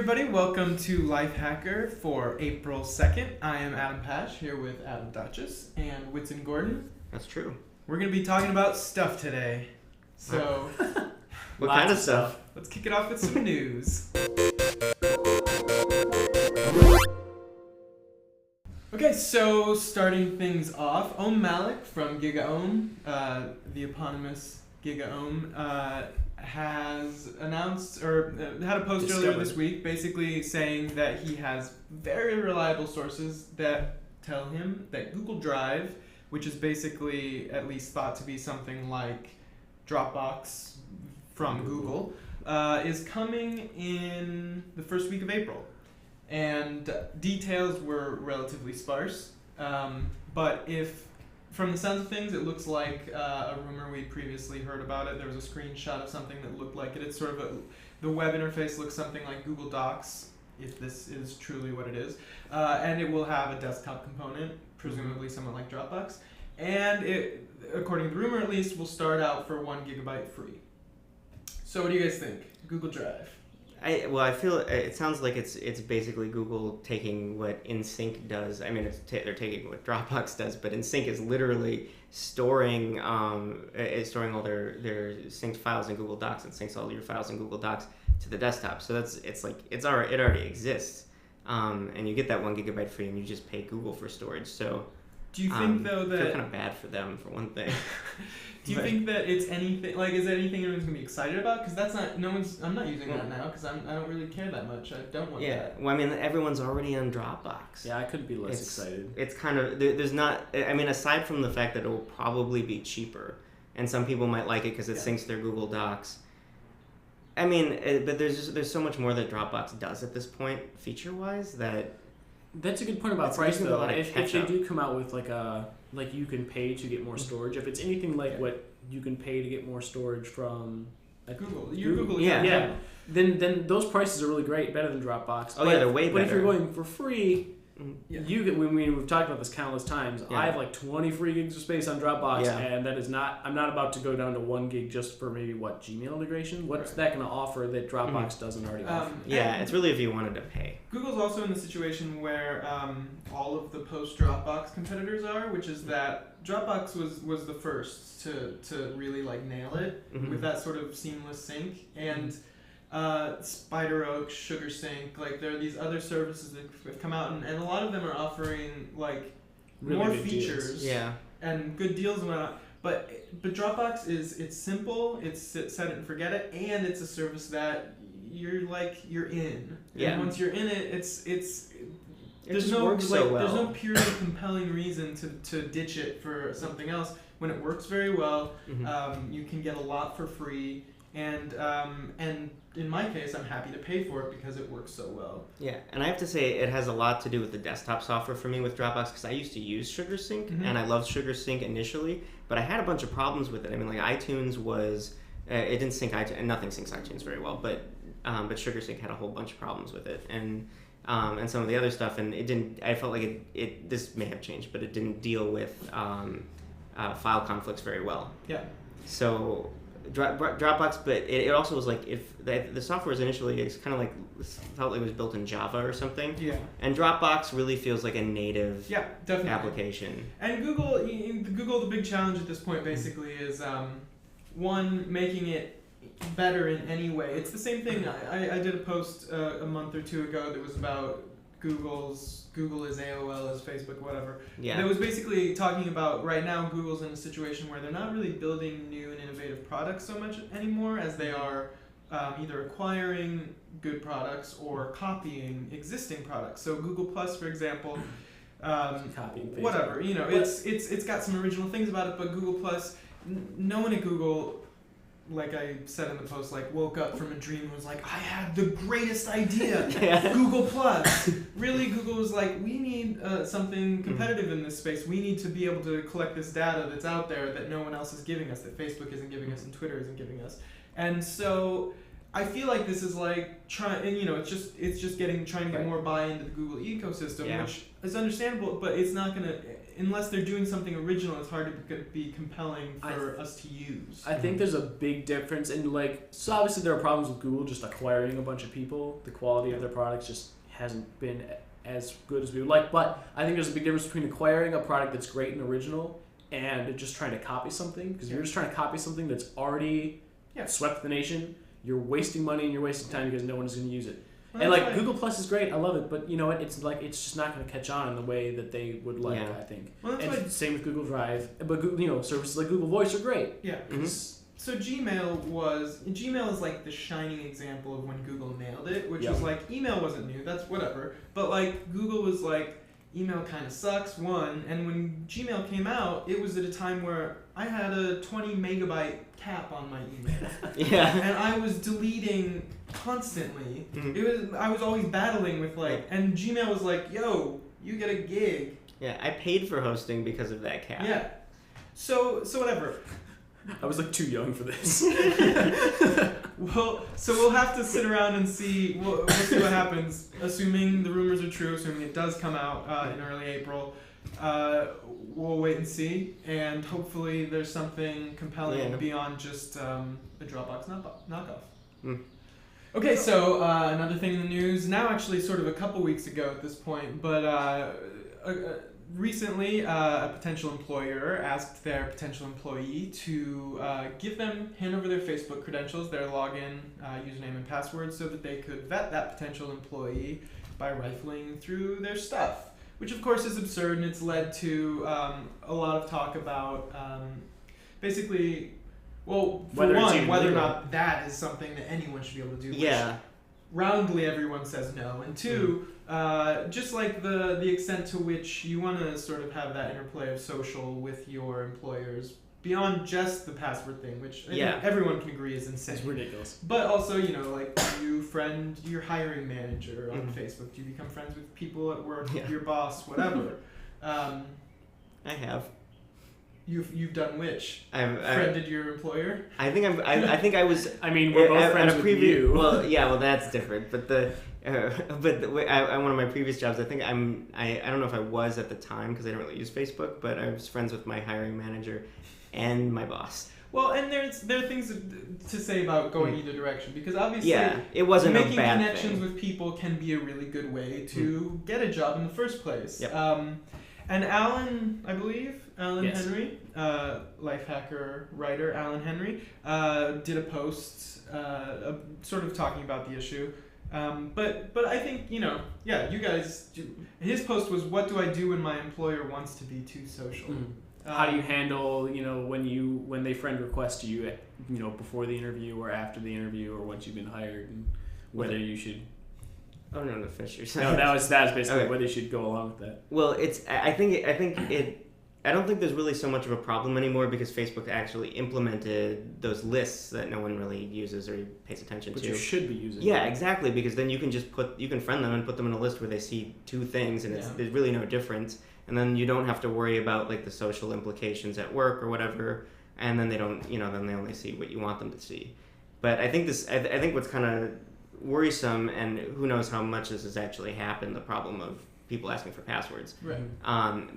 everybody. Welcome to Lifehacker for April 2nd. I am Adam Pash here with Adam Duchess and Whitson Gordon. That's true. We're going to be talking about stuff today. So, What kind of stuff? Let's kick it off with some news. Okay, so starting things off, Malik from GigaOM, the eponymous GigaOM, has announced or had a post earlier this week basically saying that he has very reliable sources that tell him that Google Drive, which is basically at least thought to be something like Dropbox from Google, is coming in the first week of April. And details were relatively sparse, but from the sounds of things, it looks like a rumor we previously heard about it. There was a screenshot of something that looked like it. It's sort of the web interface looks something like Google Docs, if this is truly what it is. And it will have a desktop component, presumably somewhat like Dropbox. And it, according to the rumor at least, will start out for 1 gigabyte free. So what do you guys think? Google Drive. I feel it sounds like it's basically Google taking what InSync does. I mean, they're taking what Dropbox does, but InSync is literally storing all their synced files in Google Docs and syncs all your files in Google Docs to the desktop. So it already exists, and you get that 1 gigabyte free, and you just pay Google for storage. So. Do you think though that I feel kind of bad for them for one thing? Do you think that it's anything like is there anything anyone's gonna be excited about? Because that's not I'm not using that now because I don't really care that much. I don't want that. Yeah, well, I mean everyone's already on Dropbox. Yeah, I couldn't be less excited. It's kind of there's not. I mean, aside from the fact that it will probably be cheaper, and some people might like it because it syncs their Google Docs. I mean, but there's so much more that Dropbox does at this point, feature-wise, that. That's a good point about price though. If they do come out with like you can pay to get more storage, if it's anything like what you can pay to get more storage from Google, Google, yeah, then those prices are really great, better than Dropbox. Oh, yeah, they're way better. But if you're going for free, you get. We've talked about this countless times. Yeah. I have like 20 free gigs of space on Dropbox, and that is not. I'm not about to go down to 1 gig just for maybe Gmail integration. What's that going to offer that Dropbox doesn't already offer? Yeah, it's really if you wanted to pay. Google's also in the situation where all of the post-Dropbox competitors are, which is that Dropbox was the first to really like nail it with that sort of seamless sync and. Spider Oak, SugarSync, like there are these other services that have come out, and a lot of them are offering like really more features, and good deals and whatnot. But Dropbox it's simple, it's set it and forget it, and it's a service that you're in. Yeah. And once you're in it, there's no purely compelling reason to ditch it for something else. When it works very well, you can get a lot for free. And in my case, I'm happy to pay for it because it works so well. Yeah, and I have to say it has a lot to do with the desktop software for me with Dropbox because I used to use SugarSync and I loved SugarSync initially, but I had a bunch of problems with it. I mean, like iTunes was it didn't sync iTunes, and nothing syncs iTunes very well, but SugarSync had a whole bunch of problems with it, and some of the other stuff, and it didn't. I felt like it this may have changed, but it didn't deal with file conflicts very well. Yeah. So. Dropbox, but it also was like if the software was initially it's kind of like felt like it was built in Java or something. Yeah. And Dropbox really feels like a native definitely. application. And Google, the big challenge at this point basically is one, making it better in any way. It's the same thing. I did a post a month or two ago that was about Google is AOL is Facebook, whatever. Yeah. It was basically talking about right now Google's in a situation where they're not really building new and innovative products so much anymore as they are either acquiring good products or copying existing products. So Google Plus, for example, copying Facebook. Whatever, it's got some original things about it, but Google Plus, no one at Google, like I said in the post, like woke up from a dream and was like, I had the greatest idea, Google Plus. Really, Google was like, we need something competitive in this space. We need to be able to collect this data that's out there that no one else is giving us, that Facebook isn't giving us and Twitter isn't giving us. And so I feel like this is like trying to get more buy into the Google ecosystem, which is understandable, but it's not gonna. unless they're doing something original, it's hard to be compelling for us to use. I think there's a big difference in so obviously there are problems with Google just acquiring a bunch of people. The quality of their products just hasn't been as good as we would like, but I think there's a big difference between acquiring a product that's great and original and just trying to copy something, because you're just trying to copy something that's already swept the nation. You're wasting money and you're wasting time because no one is going to use it. Well, and like Google Plus is great, I love it, but you know what? It's just not going to catch on in the way that they would like. I think. Well, and same with Google Drive, but services like Google Voice are great. Yeah. Mm-hmm. So Gmail is like the shining example of when Google nailed it, which was like email wasn't new, that's whatever, but like Google was like, email kind of sucks, one, and when Gmail came out, it was at a time where I had a 20 megabyte cap on my email. And I was deleting constantly. Mm-hmm. I was always battling with and Gmail was like, yo, you get a gig. Yeah, I paid for hosting because of that cap. Yeah. So whatever. I was like too young for this. Well, so we'll have to sit around and see. We'll see what happens. Assuming the rumors are true, assuming it does come out in early April, we'll wait and see. And hopefully, there's something compelling beyond just a Dropbox knockoff. Mm. Okay, so another thing in the news. Now, actually, sort of a couple weeks ago at this point, but. Recently, a potential employer asked their potential employee to hand over their Facebook credentials, their login, username, and password, so that they could vet that potential employee by rifling through their stuff, which of course is absurd, and it's led to a lot of talk about basically, well, for whether or not that is something that anyone should be able to do. Yeah. Which roundly everyone says no, and two, just like the extent to which you want to sort of have that interplay of social with your employers beyond just the password thing, which I think everyone can agree is insane. It's ridiculous. But also, like you friend your hiring manager on Facebook. Do you become friends with people at work, your boss, whatever? I have. You've done which? Friended your employer? I think I was. I mean, we're both friends with you. Well, that's different. But one of my previous jobs, I think I don't know if I was at the time because I didn't really use Facebook, but I was friends with my hiring manager and my boss. Well, and there are things to say about going either direction, because obviously it wasn't making a bad connections thing. with people can be a really good way to get a job in the first place. Yep. And Alan, I believe, Henry, Lifehacker writer Alan Henry, did a post sort of talking about the issue. But I think, you guys, his post was, what do I do when my employer wants to be too social? How do you handle, when they friend request you, before the interview or after the interview or once you've been hired, and whether you should... Oh no, finish your sentence. No, that was basically whether you should go along with that. Well, I don't think there's really so much of a problem anymore because Facebook actually implemented those lists that no one really uses or pays attention to. But you should be using. Yeah, exactly, because then you can friend them and put them in a list where they see two things, and there's really no difference, and then you don't have to worry about like the social implications at work or whatever, and then they don't, then they only see what you want them to see. But I think I think what's kind of worrisome, and who knows how much this has actually happened, the problem of people asking for passwords. Right.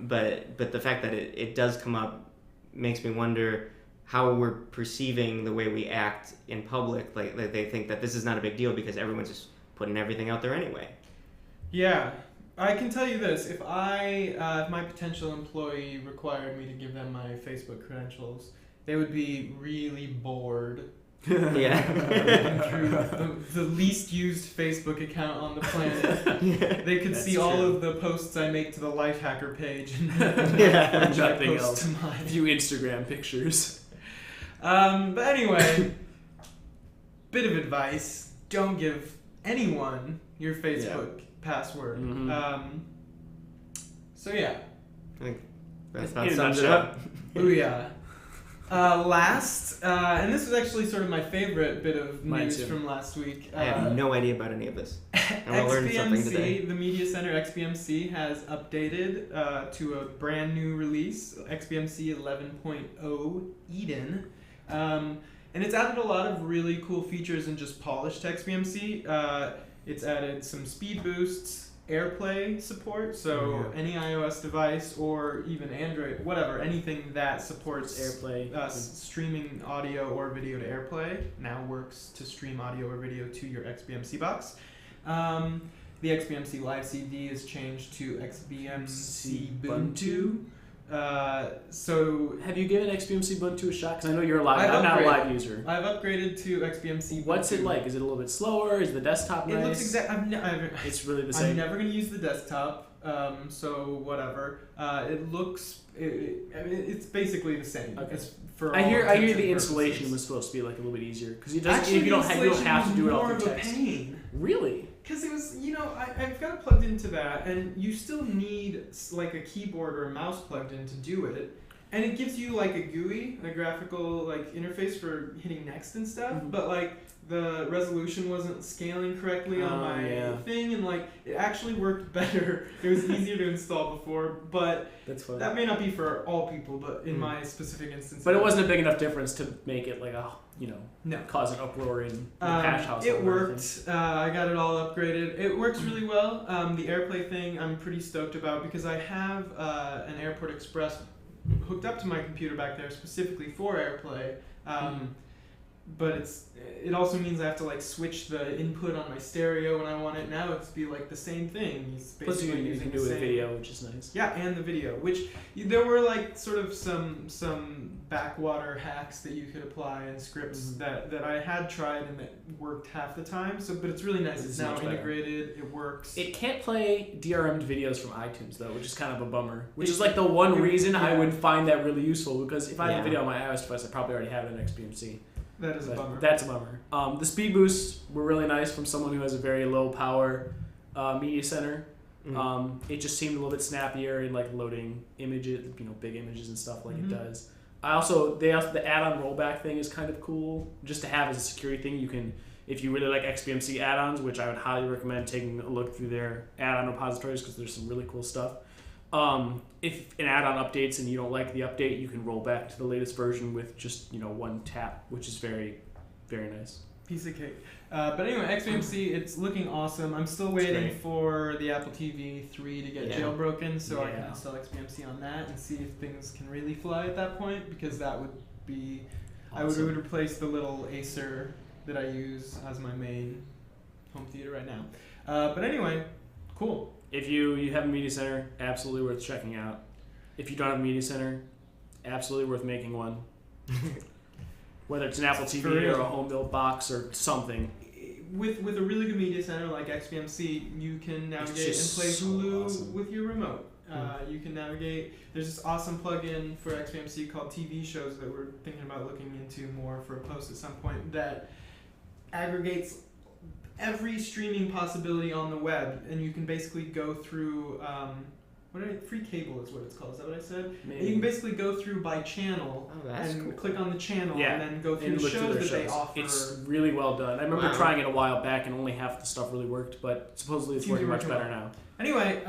But the fact that it does come up makes me wonder how we're perceiving the way we act in public. Like they think that this is not a big deal because everyone's just putting everything out there anyway. Yeah. I can tell you this, if my potential employee required me to give them my Facebook credentials, they would be really bored. Through the least used Facebook account on the planet. They could see all of the posts I make to the Lifehacker page and nothing else. A few Instagram pictures. But anyway, bit of advice: don't give anyone your Facebook password. Mm-hmm. So yeah, I think that sums it up. Booyah. Last, and this was actually sort of my favorite bit of news from last week. I have no idea about any of this. I learned something today. The media center XBMC has updated to a brand new release, XBMC 11.0 Eden. And it's added a lot of really cool features and just polished XBMC. It's added some speed boosts, AirPlay support, so any iOS device or even Android, whatever, anything that supports AirPlay, streaming audio or video to AirPlay now works to stream audio or video to your XBMC box. The XBMC Live CD is changed to XBMC Ubuntu. So have you given XBMC Ubuntu a shot? Because I know you're a live. I'm not a live user. I've upgraded to XBMC Ubuntu. What's it like? Is it a little bit slower? Is the desktop nice? It looks exactly. It's really the same. I'm never going to use the desktop, so whatever. It looks. It's basically the same. Okay. I hear the installation was supposed to be like a little bit easier because you don't have to do it all through text. More of a pain. Really? Because it was, I've got it plugged into that, and you still need like a keyboard or a mouse plugged in to do it. And it gives you like a GUI, a graphical like interface for hitting next and stuff, but like the resolution wasn't scaling correctly on my thing, and like it actually worked better. It was easier to install before, but that may not be for all people, but in my specific instance. But it wasn't a big enough difference to make it like cause an uproar in the hash house. It worked. I got it all upgraded. It works really well. The AirPlay thing I'm pretty stoked about because I have an Airport Express hooked up to my computer back there specifically for AirPlay. But it also means I have to like switch the input on my stereo when I want it. Now it's be like the same thing. Plus you can do a video, which is nice. Yeah, and the video, which there were like sort of some backwater hacks that you could apply and scripts that I had tried and that worked half the time. But it's really nice. It's now integrated. It works. It can't play DRM'd videos from iTunes though, which is kind of a bummer. Which is like the one reason I would find that really useful, because if I have a video on my iOS device, I probably already have it in XBMC. That is a bummer. That's a bummer. The speed boosts were really nice from someone who has a very low power media center. It just seemed a little bit snappier in like loading images, big images and stuff like it does. The add-on rollback thing is kind of cool just to have as a security thing. You can, if you really like XBMC add-ons, which I would highly recommend taking a look through their add-on repositories because there's some really cool stuff. If an add-on updates and you don't like the update, you can roll back to the latest version with just one tap, which is very, very nice. Piece of cake. But anyway, XBMC, it's looking awesome. I'm still waiting for the Apple TV 3 to get jailbroken, so I can install XBMC on that and see if things can really fly at that point, because that would be awesome. I would replace the little Acer that I use as my main home theater right now. But anyway, cool. If you have a media center, absolutely worth checking out. If you don't have a media center, absolutely worth making one. Whether it's an Apple TV or a home built box or something. With a really good media center like XBMC, you can navigate and play Hulu with your remote. You can navigate. There's this awesome plugin for XBMC called TV Shows that we're thinking about looking into more for a post at some point, that aggregates every streaming possibility on the web, and you can basically go through free cable is what it's called. Is that what I said? Maybe. And you can basically go through by channel and click on the channel and then go through the shows that they offer. It's really well done. I remember trying it a while back and only half the stuff really worked, but supposedly it's working much better now. Anyway,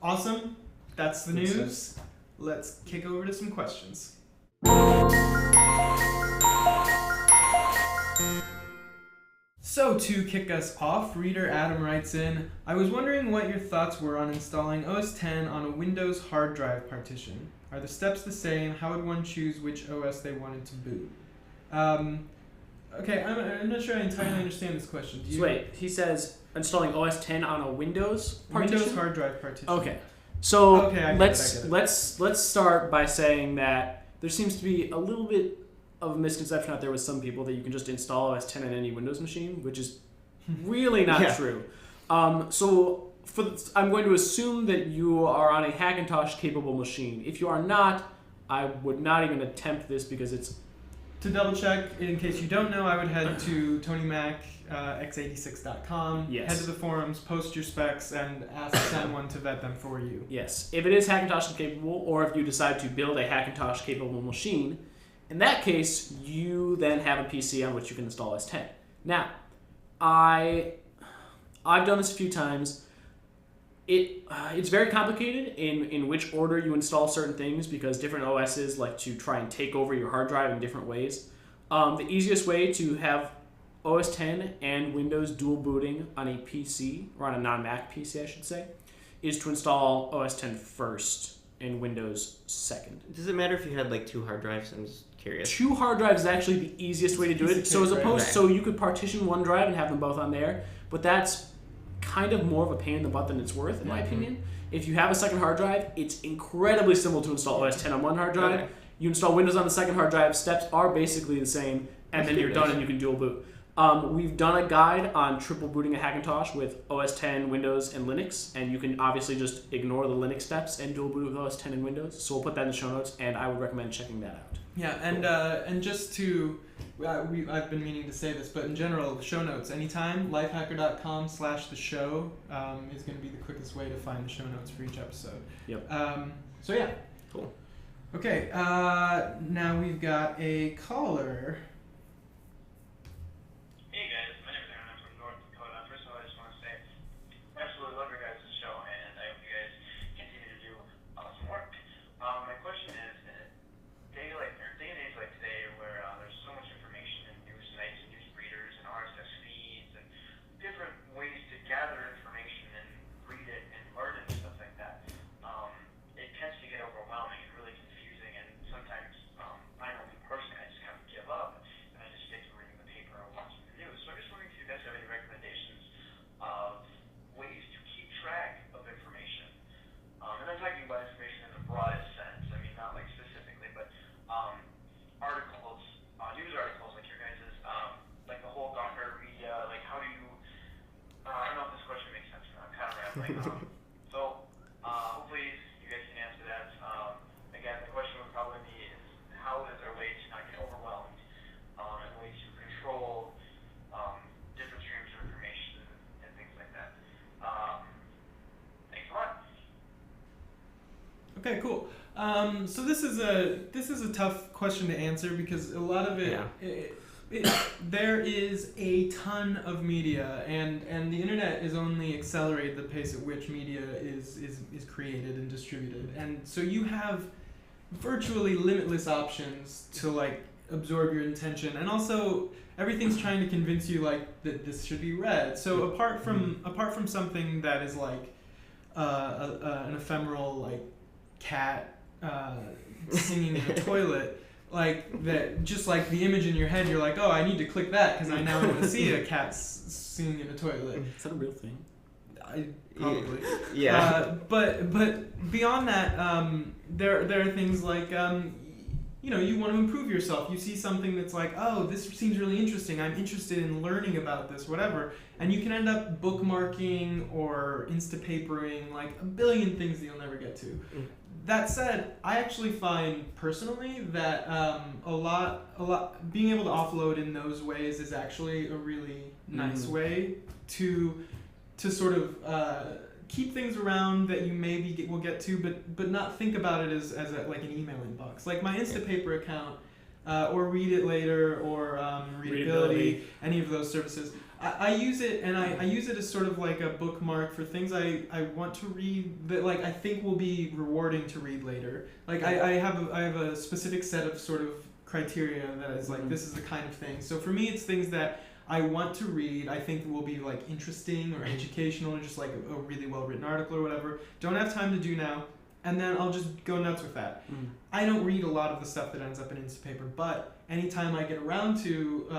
awesome. That's the news. Let's kick over to some questions. So to kick us off, reader Adam writes in, I was wondering what your thoughts were on installing OS X on a Windows hard drive partition. Are the steps the same? How would one choose which OS they wanted to boot? Okay, I'm not sure I entirely understand this question. Wait, he says installing OS X on a Windows partition? Windows hard drive partition. Okay. So let's let's start by saying that there seems to be a little bit of a misconception out there with some people that you can just install OS X on any Windows machine, which is really not true. So I'm going to assume that you are on a Hackintosh capable machine. If you are not, I would not even attempt this because it's... To double check, in case you don't know, I would head to TonyMacX86.com, head to the forums, post your specs, and ask someone to vet them for you. Yes. If it is Hackintosh capable, or if you decide to build a Hackintosh capable machine, in that case, you then have a PC on which you can install OS X. Now, I've done this a few times. It's very complicated in which order you install certain things because different OSs like to try and take over your hard drive in different ways. The easiest way to have OS 10 and Windows dual booting on a PC, or on a non-Mac PC, I should say, is to install OS 10 first and Windows second. Does it matter if you had like 2 hard drives? I'm just curious. 2 hard drives is actually the easiest way to do it. So as opposed, so you could partition one drive and have them both on there, but that's kind of more of a pain in the butt than it's worth, in my opinion. If you have a second hard drive, it's incredibly simple to install OS 10 on one hard drive. Okay. You install Windows on the second hard drive. Steps are basically the same, and then you're done and you can dual boot. We've done a guide on triple booting a Hackintosh with OS 10, Windows, and Linux, and you can obviously just ignore the Linux steps and dual boot with OS 10 and Windows. So we'll put that in the show notes, and I would recommend checking that out. Yeah, and just to, I've been meaning to say this, but in general, show notes anytime. Lifehacker.com/the show is going to be the quickest way to find the show notes for each episode. Yep. So yeah. Cool. Okay. Now we've got a caller. Hey guys, my name is Aaron. I'm from North Dakota. First of all, I just want to say, absolutely love your guys' show, and I hope you guys continue to do awesome work. My question is, in a day and age like today, where there's so much information in news sites and news readers and RSS feeds and different ways to gather information and read it and learn it and stuff like that, it tends to get overwhelming and really confusing. And sometimes, I know me personally, I just kind of give up. I just stick to reading the paper or watching the news. So I'm just wondering if you guys have any recommendations of ways to keep track of information. And I'm talking about information in the broadest sense. I mean, not like specifically, but articles, news articles like your guys', like the whole Docker media. Like, how do you? I don't know if this question makes sense or not. I'm kind of rambling. So hopefully you guys can answer that. Again, the question would probably be is how is there a way to not get overwhelmed? And ways to control different streams of information and things like that. Thanks a lot. Okay, cool. So this is a tough question to answer because a lot of it, there is a ton of media, and the internet is only accelerated the pace at which media is created and distributed, and so you have virtually limitless options to like absorb your attention, and also everything's trying to convince you like that this should be read. So apart from something that is like an ephemeral like cat singing in a toilet, like that, just like the image in your head, you're like, oh, I need to click that because I now want to see a cat singing in a toilet. Is that a real thing? Probably. Yeah. But beyond that, there are things like you want to improve yourself. You see something that's like, oh, this seems really interesting. I'm interested in learning about this, whatever. And you can end up bookmarking or Instapapering like a billion things that you'll never get to. That said, I actually find personally that a lot being able to offload in those ways is actually a really nice way to sort of keep things around that you maybe will get to, but not think about it as like an email inbox. Like my Instapaper account, or Read It Later, or Readability, any of those services. I use it, and I use it as sort of like a bookmark for things I want to read that like I think will be rewarding to read later. Like I have a specific set of sort of criteria that is like this is the kind of thing. So for me, it's things that I want to read, I think will be like interesting or educational or just like a really well written article or whatever. Don't have time to do now, and then I'll just go nuts with that. I don't read a lot of the stuff that ends up in Instapaper, but anytime I get around to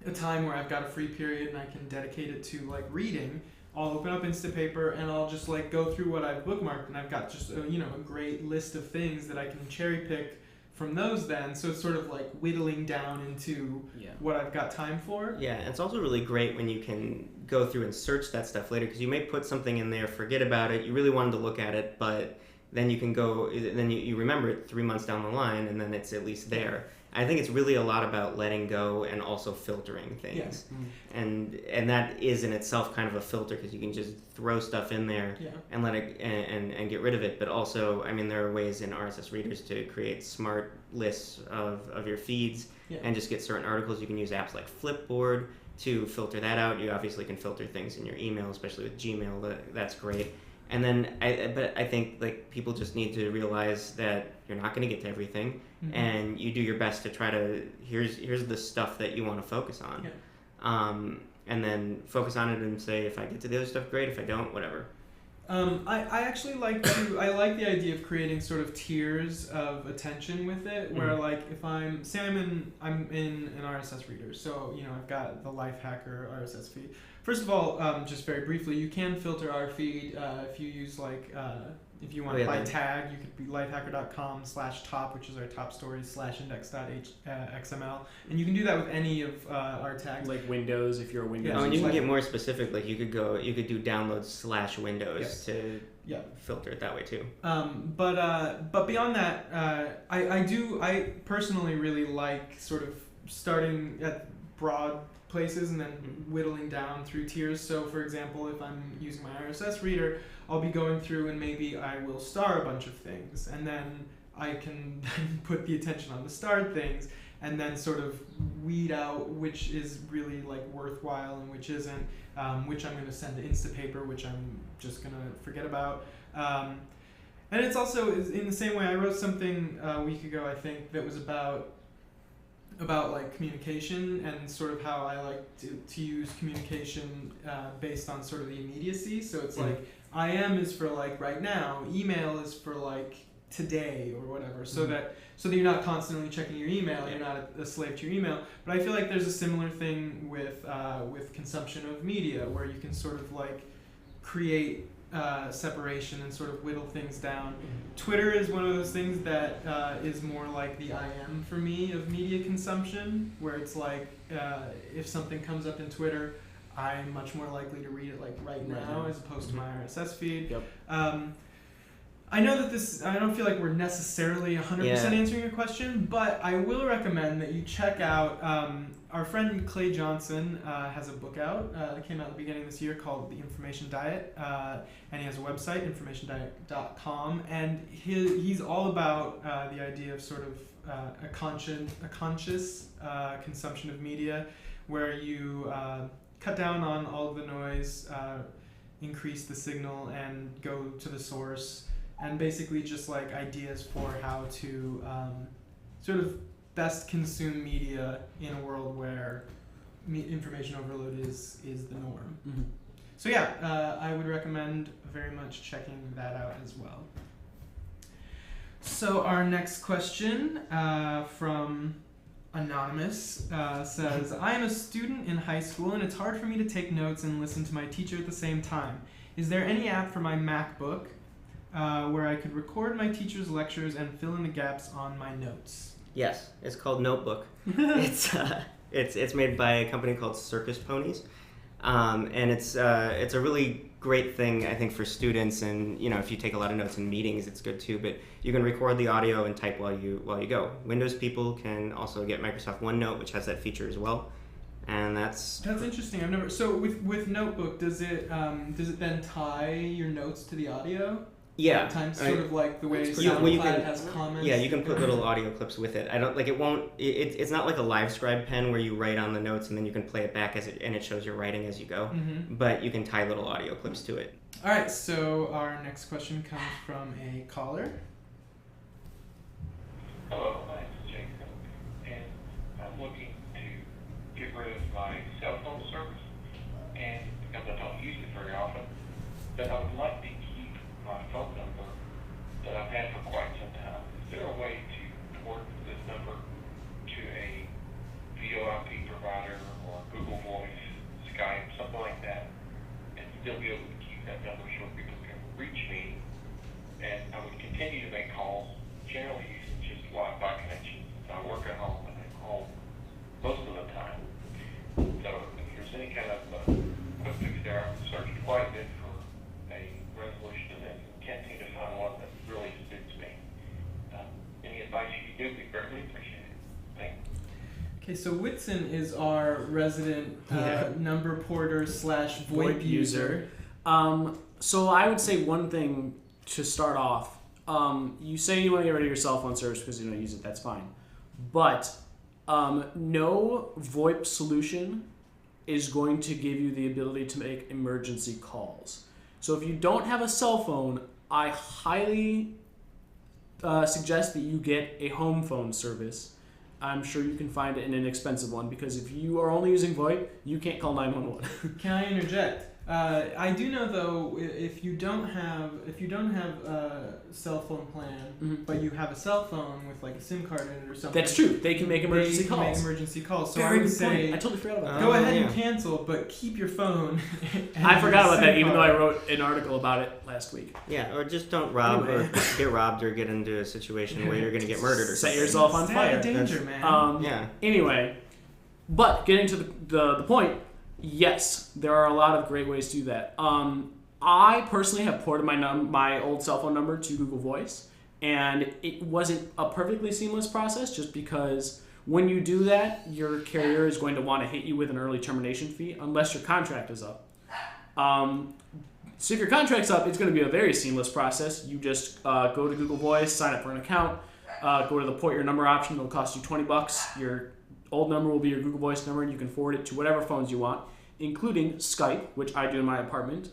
a time where I've got a free period and I can dedicate it to like reading, I'll open up Instapaper and I'll just like go through what I've bookmarked, and I've got just a great list of things that I can cherry pick from those then, so it's sort of like whittling down into what I've got time for. Yeah, and it's also really great when you can go through and search that stuff later, because you may put something in there, forget about it, you really wanted to look at it, but then you can go, then you remember it 3 months down the line, and then it's at least there. I think it's really a lot about letting go and also filtering things. And that is in itself kind of a filter, because you can just throw stuff in there and let it and get rid of it. But also, I mean, there are ways in RSS readers to create smart lists of your feeds and just get certain articles. You can use apps like Flipboard to filter that out. You obviously can filter things in your email, especially with Gmail. That's great. And then I think like people just need to realize that you're not going to get to everything, and you do your best to try to here's the stuff that you want to focus on. Yeah. And then focus on it and say, if I get to the other stuff, great. If I don't, whatever. I actually like the idea of creating sort of tiers of attention with it, where like if I'm in an RSS reader, so I've got the Lifehacker RSS feed. First of all, just very briefly, you can filter our feed if you use if you want by tag, you could be lifehacker.com/top, which is our top stories /index.xml, and you can do that with any of our tags. Like Windows, if you're a Windows. Oh, and you can get more specific. Like you could do downloads /Windows to filter it that way too. But beyond that, I personally really like sort of starting at broad places and then whittling down through tiers. So for example, if I'm using my RSS reader, I'll be going through and maybe I will star a bunch of things, and then I can put the attention on the starred things and then sort of weed out which is really like worthwhile and which isn't, which I'm going to send to Instapaper, which I'm just going to forget about. And it's also in the same way, I wrote something a week ago, I think, that was about like communication and sort of how I like to use communication based on sort of the immediacy. So it's like IM is for like right now, email is for like today or whatever, so that you're not constantly checking your email, you're not a slave to your email. But I feel like there's a similar thing with consumption of media, where you can sort of like create separation and sort of whittle things down. Twitter is one of those things that is more like the IM for me of media consumption, where it's like if something comes up in Twitter, I'm much more likely to read it like right now as opposed to my RSS feed. I know that I don't feel like we're necessarily 100% answering your question, but I will recommend that you check out our friend Clay Johnson has a book out that came out at the beginning of this year called The Information Diet, and he has a website, informationdiet.com, and he's all about the idea of sort of a conscious consumption of media, where you cut down on all of the noise, increase the signal, and go to the source, and basically just like ideas for how to sort of best consume media in a world where information overload is the norm. So I would recommend very much checking that out as well. So our next question from Anonymous says, I am a student in high school and it's hard for me to take notes and listen to my teacher at the same time. Is there any app for my MacBook where I could record my teacher's lectures and fill in the gaps on my notes? Yes, it's called Notebook. It's made by a company called Circus Ponies, and it's a really great thing, I think, for students. And if you take a lot of notes in meetings, it's good too. But you can record the audio and type while you go. Windows people can also get Microsoft OneNote, which has that feature as well. And that's interesting. I've never. So with Notebook, does it then tie your notes to the audio? Yeah, times sort of like the way SoundCloud has comments. Yeah, you can put little audio clips with it. I don't like it. Won't it's not like a LiveScribe pen where you write on the notes and then you can play it back and it shows your writing as you go. But you can tie little audio clips to it. All right. So our next question comes from a caller. Hello, my name is Jacob, and I'm looking to get rid of my cell phone service, and because I don't use it very often, but I would like to keep my phone number that I've had for quite some time. Is there a way to port this number to a VOIP provider or Google Voice, Skype, something like that, and still be able to keep that number so people can reach me? And I would continue to make calls, generally using just Wi-Fi connections. I work at home and I'm home most of the time. So if there's any kind of quick fix there, I've searched quite a bit for a resolution to that. Can't seem to find one that really suits me. Any advice you can give, we greatly appreciate it. Thank you. Okay, so Whitson is our resident number porter / VoIP user. So I would say one thing to start off. You say you want to get rid of your cell phone service because you don't use it. That's fine, but no VoIP solution is going to give you the ability to make emergency calls. So if you don't have a cell phone, I highly suggest that you get a home phone service. I'm sure you can find an inexpensive one, because if you are only using VoIP, you can't call 911. Can I interject? I do know though, if you don't have a cell phone plan, but you have a cell phone with like a SIM card in it or something. That's true. They can make emergency calls. So Very I would good point. say I totally forgot about that. go ahead and cancel, but keep your phone. I forgot about that, even though I wrote an article about it last week. Yeah, or just don't rob or get robbed or get into a situation where you're going to get murdered or Set something. yourself on fire. Danger, man. Yeah. Anyway, but getting to the point, yes, there are a lot of great ways to do that. I personally have ported my old cell phone number to Google Voice, and it wasn't a perfectly seamless process, just because when you do that, your carrier is going to want to hit you with an early termination fee unless your contract is up. So if your contract's up, it's going to be a very seamless process. You just go to Google Voice, sign up for an account, go to the port your number option. It'll cost you $20. Your old number will be your Google Voice number, and you can forward it to whatever phones you want, including Skype, which I do in my apartment.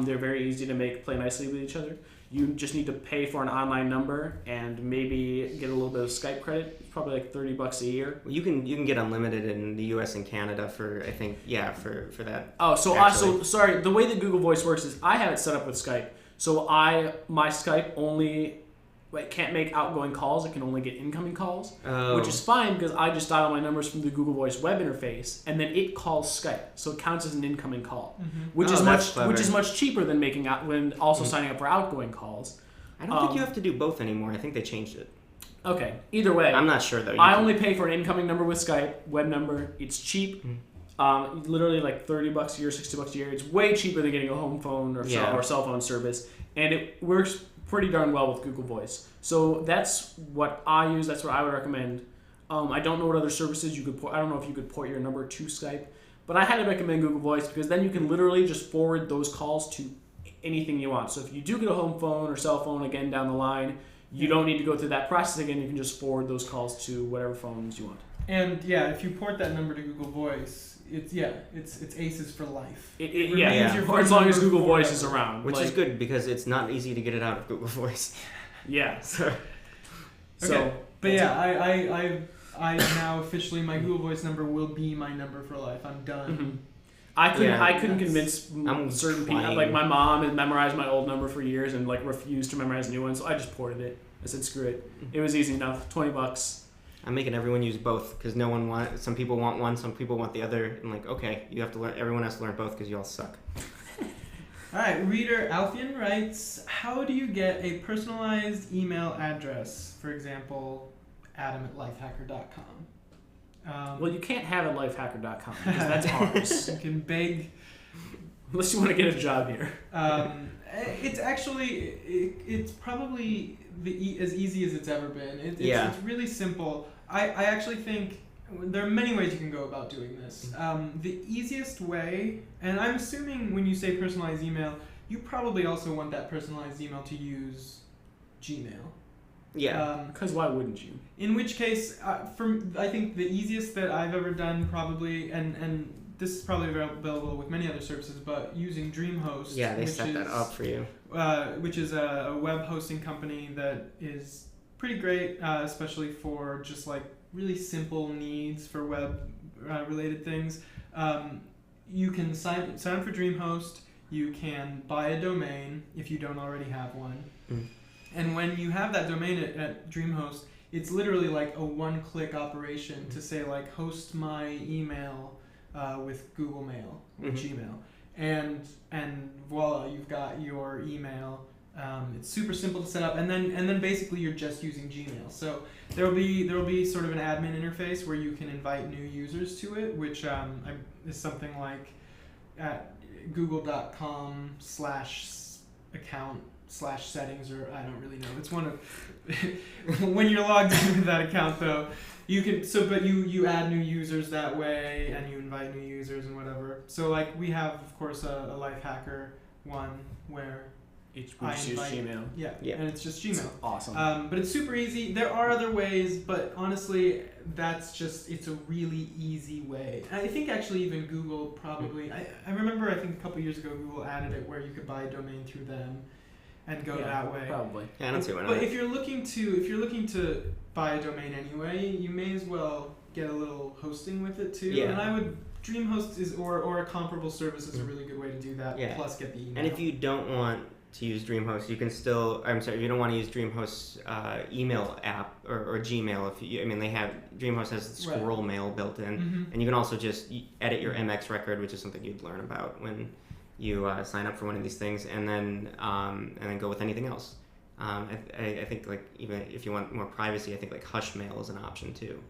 They're very easy to play nicely with each other. You just need to pay for an online number and maybe get a little bit of Skype credit. It's probably like $30 a year. You can get unlimited in the U.S. and Canada for, I think, for that. Oh, so sorry. The way that Google Voice works is I have it set up with Skype. So my Skype only can't make outgoing calls. It can only get incoming calls, which is fine because I just dial my numbers from the Google Voice web interface, and then it calls Skype, so it counts as an incoming call, which is much cheaper than making out when also signing up for outgoing calls. I don't think you have to do both anymore. I think they changed it. Okay, either way, I'm not sure though. I only pay for an incoming number with Skype web number. It's cheap. Literally like $30 a year, $60 a year. It's way cheaper than getting a home phone or cell phone service, and it works pretty darn well with Google Voice. So that's what I use. That's what I would recommend. I don't know what other services you could port. I don't know if you could port your number to Skype, but I highly recommend Google Voice because then you can literally just forward those calls to anything you want. So if you do get a home phone or cell phone again down the line, you don't need to go through that process again. You can just forward those calls to whatever phones you want. And if you port that number to Google Voice, it's aces for life. For as long as Google Voice is around, which is good because it's not easy to get it out of Google Voice. Yeah. Okay. But yeah, I now officially my Google Voice number will be my number for life. I'm done. Mm-hmm. I couldn't convince certain people. Like my mom had memorized my old number for years and refused to memorize new ones, so I just ported it. I said screw it. It was easy enough. $20. I'm making everyone use both because some people want one, some people want the other. I'm like, okay, you have to learn. Everyone has to learn both because you all suck. All right, reader Alfian writes, how do you get a personalized email address? For example, adam@lifehacker.com. Well, you can't have it at lifehacker.com because that's ours. You can beg. Unless you want to get a job here. It's probably as easy as it's ever been. It's really simple. I actually think there are many ways you can go about doing this. The easiest way, and I'm assuming when you say personalized email, you probably also want that personalized email to use Gmail. Yeah. Because why wouldn't you? In which case, I think the easiest that I've ever done probably, and this is probably available with many other services, but using DreamHost. Yeah, they set that up for you. Which is a web hosting company that is pretty great, especially for just really simple needs for web related things. You can sign up for DreamHost. You can buy a domain if you don't already have one. And when you have that domain at DreamHost, it's literally like a one-click operation to say host my email with Google Mail, with Gmail, and voila, you've got your email. It's super simple to set up, and then basically you're just using Gmail. So there'll be sort of an admin interface where you can invite new users to it, which is something like at google.com/account/settings, or I don't really know. It's one of when you're logged in with that account though. You can but you add new users that way, and you invite new users and whatever. So we have of course a Lifehacker one where We just use Gmail. Yeah, Yeah. and it's just Gmail. Awesome. But it's super easy. There are other ways, but honestly, it's a really easy way. I think actually even Google probably, I remember I think a couple years ago Google added it where you could buy a domain through them and go that way. Probably. Yeah, I don't see why not. But if you're looking to buy a domain anyway, you may as well get a little hosting with it too. Yeah. And I would DreamHost or a comparable service is a really good way to do that. Yeah. Plus get the email. And if you don't want to use DreamHost, you can still. If you don't want to use DreamHost's email app or Gmail, DreamHost has squirrel mail built in, and you can also just edit your MX record, which is something you'd learn about when you sign up for one of these things, and then go with anything else. I think like even if you want more privacy, I think like Hush Mail is an option too.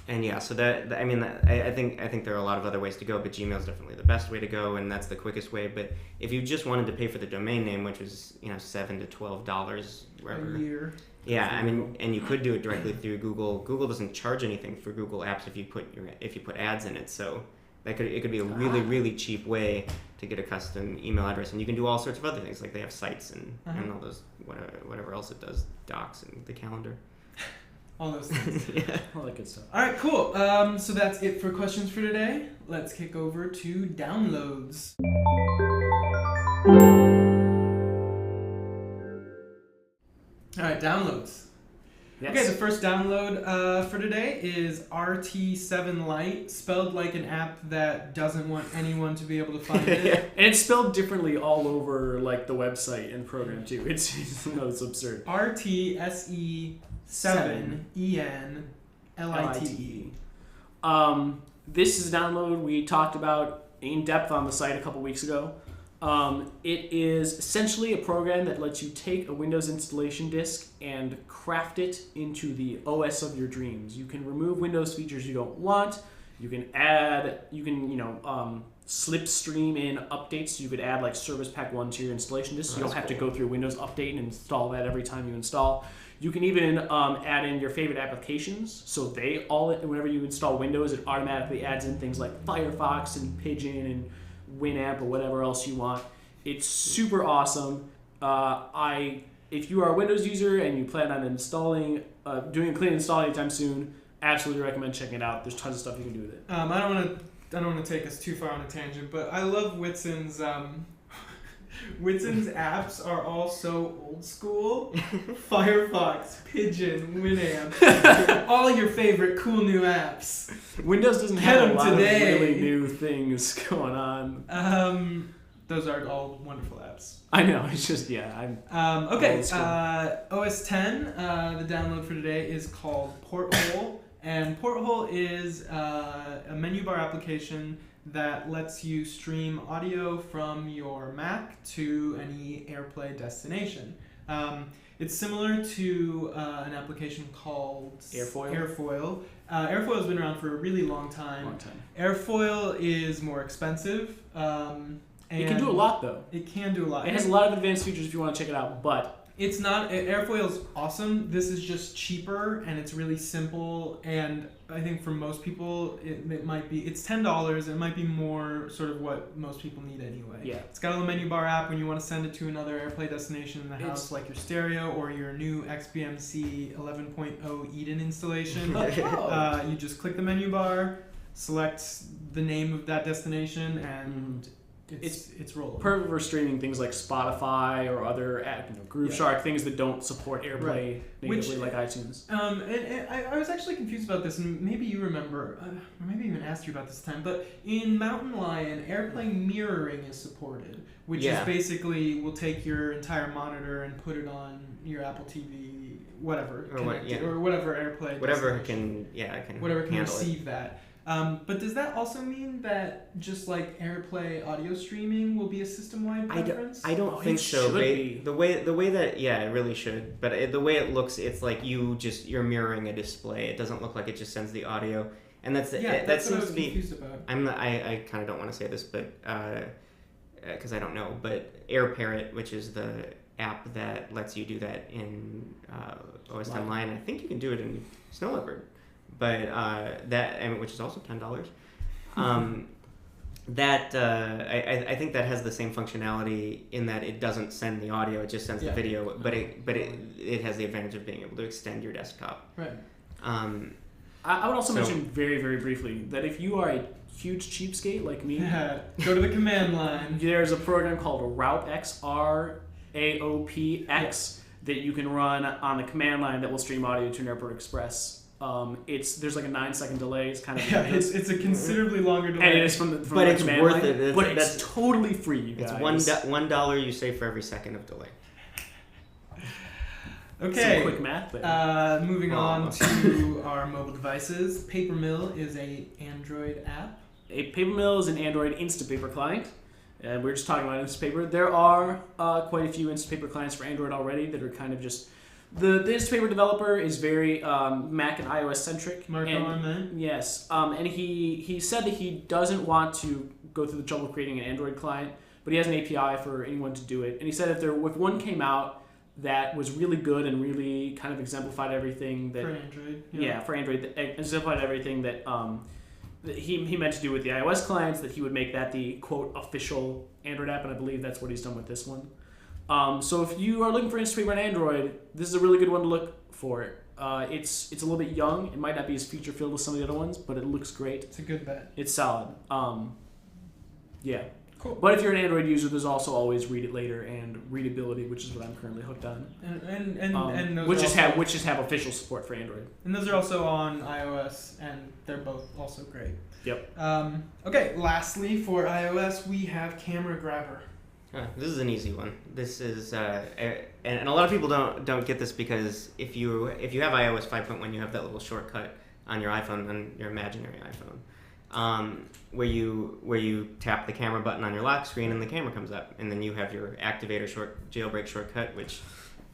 And yeah, so I think there are a lot of other ways to go, but Gmail is definitely the best way to go, and that's the quickest way. But if you just wanted to pay for the domain name, which was $7 to $12 wherever, a year. yeah, and you could do it directly through Google. Google doesn't charge anything for Google Apps if you put ads in it, so it could be a really cheap way to get a custom email address, and you can do all sorts of other things, like they have sites and all those whatever else it does, docs and the calendar. All those things. Yeah. All that good stuff. All right, cool. So that's it for questions for today. Let's kick over to downloads. All right, downloads. Yes. Okay, the first download for today is Se7en Lite, spelled like an app that doesn't want anyone to be able to find it. And it's spelled differently all over like the website and program too. It's absurd. RTSE7 EN LITE. This is a download we talked about in depth on the site a couple weeks ago. It is essentially a program that lets you take a Windows installation disk and craft it into the OS of your dreams. You can remove Windows features you don't want. You can slipstream in updates. So you could add like Service Pack 1 to your installation disk. So you don't have to go through Windows Update and install that every time you install. You can even add in your favorite applications. So whenever you install Windows, it automatically adds in things like Firefox and Pigeon and Winamp or whatever else you want. It's super awesome. If you are a Windows user and you plan on doing a clean install anytime soon, absolutely recommend checking it out. There's tons of stuff you can do with it. I don't want to take us too far on a tangent, but I love Whitson's. Whitson's apps are all so old school. Firefox, Pigeon, Winamp, all your favorite cool new apps. Windows doesn't have a lot of really new things going on. Those are all wonderful apps. I know, it's just, okay, OS 10, the download for today is called Porthole. And Porthole is a menu bar application that lets you stream audio from your Mac to any AirPlay destination. It's similar to an application called Airfoil. Airfoil has been around for a really long time. Airfoil is more expensive. It can do a lot, though. It can do a lot. It has a lot of advanced features if you want to check it out, but it's not. Airfoil's awesome. This is just cheaper and it's really simple. And I think for most people, it might be. It's $10. It might be more sort of what most people need anyway. Yeah. It's got a little menu bar app when you want to send it to another AirPlay destination in the house, like your stereo or your new XBMC 11.0 Eden installation. You just click the menu bar, select the name of that destination, and it's rolling. Perfect for streaming things like Spotify or other Grooveshark, things that don't support AirPlay natively, like iTunes. And I was actually confused about this, and maybe you remember, or maybe even asked you about this time, but in Mountain Lion, AirPlay mirroring is supported, which is basically will take your entire monitor and put it on your Apple TV, whatever, or whatever AirPlay. Whatever can receive that. But does that also mean that just like AirPlay audio streaming will be a system-wide preference? I don't think so. The way that it really should. But the way it looks, it's like you're mirroring a display. It doesn't look like it just sends the audio, and that's that seems to be. Confused about. I kind of don't want to say this, but because I don't know. But AirParrot, which is the app that lets you do that in OS 10 Lion, I think you can do it in Snow Leopard. But which is also $10. that I think that has the same functionality in that it doesn't send the audio, it just sends the video, but it has the advantage of being able to extend your desktop. Right. I would also mention very, very briefly that if you are a huge cheapskate like me, go to the command line. There's a program called RaopX, RAOPX, that you can run on the command line that will stream audio to Airport Express. There's like a 9-second delay. It's kind of it's a considerably longer delay. And it is from the but the it's command worth line. it. But it's totally free, you guys. It's $1 you save for every second of delay. Okay. Some quick math there. Moving on to our mobile devices. Papermill is a Android app. Papermill is an Android Instapaper client. And we're just talking about Instapaper. There are quite a few Instapaper clients for Android already that are kind of just... The Instapaper developer is very Mac and iOS centric. Mark Norman. Yes. And he said that he doesn't want to go through the trouble of creating an Android client, but he has an API for anyone to do it. And he said if one came out that was really good and really kind of exemplified everything that... For Android. For Android. That exemplified everything that he meant to do with the iOS clients, that he would make that the, quote, official Android app, and I believe that's what he's done with this one. So if you are looking for Instapaper on Android, this is a really good one to look for. It's a little bit young. It might not be as feature-filled as some of the other ones, but it looks great. It's a good bet. It's solid. Yeah. Cool. But if you're an Android user, there's also always Read It Later and Readability, which is what I'm currently hooked on. And those which also, have official support for Android. And those are also on iOS, and they're both also great. Yep. Okay. Lastly, for iOS, we have Camera Grabber. This is an easy one. This is and a lot of people don't get this because if you have iOS 5.1, you have that little shortcut on your iPhone, on your imaginary iPhone, where you tap the camera button on your lock screen and the camera comes up, and then you have your activator jailbreak shortcut, which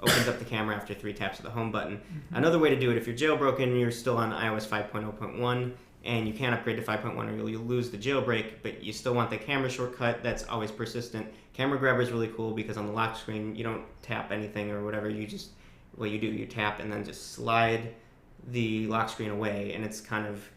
opens up the camera after 3 taps of the home button. Mm-hmm. Another way to do it, if you're jailbroken, you're still on iOS 5.0.1. and you can't upgrade to 5.1 or you'll lose the jailbreak, but you still want the camera shortcut that's always persistent. Camera Grabber is really cool because on the lock screen, you don't tap anything or whatever. You tap and then just slide the lock screen away, and it's kind of...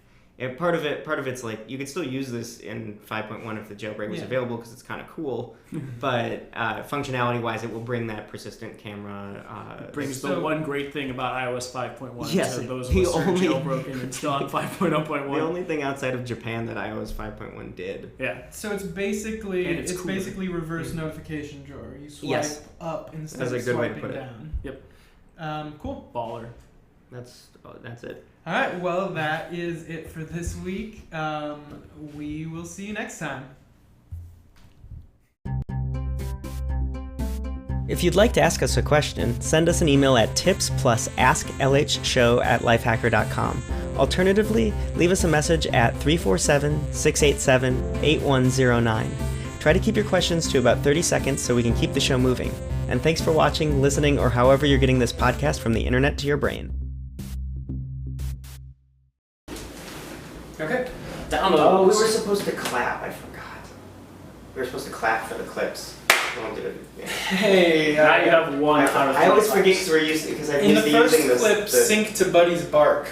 Part of it's like, you could still use this in 5.1 if the jailbreak was available because it's kind of cool, but functionality-wise, it will bring that persistent camera. Brings the one great thing about iOS 5.1 yes, to those of us who are jailbroken and still on 5.0.1. The only thing outside of Japan that iOS 5.1 did. Yeah. So it's basically cool. basically reverse notification drawer. You swipe up instead of swiping down. Yep. Cool. Baller. That's it. All right, well, that is it for this week. We will see you next time. If you'd like to ask us a question, send us an email at tips+asklhshow@lifehacker.com. Alternatively, leave us a message at 347-687-8109. Try to keep your questions to about 30 seconds so we can keep the show moving. And thanks for watching, listening, or however you're getting this podcast from the internet to your brain. Okay. Download. Oh, we were supposed to clap. I forgot. We were supposed to clap for the clips. I won't do it. Yeah. Hey. Now you have one out of 4. I always forget because I'm In used the to first using this. clip, sync to Buddy's bark.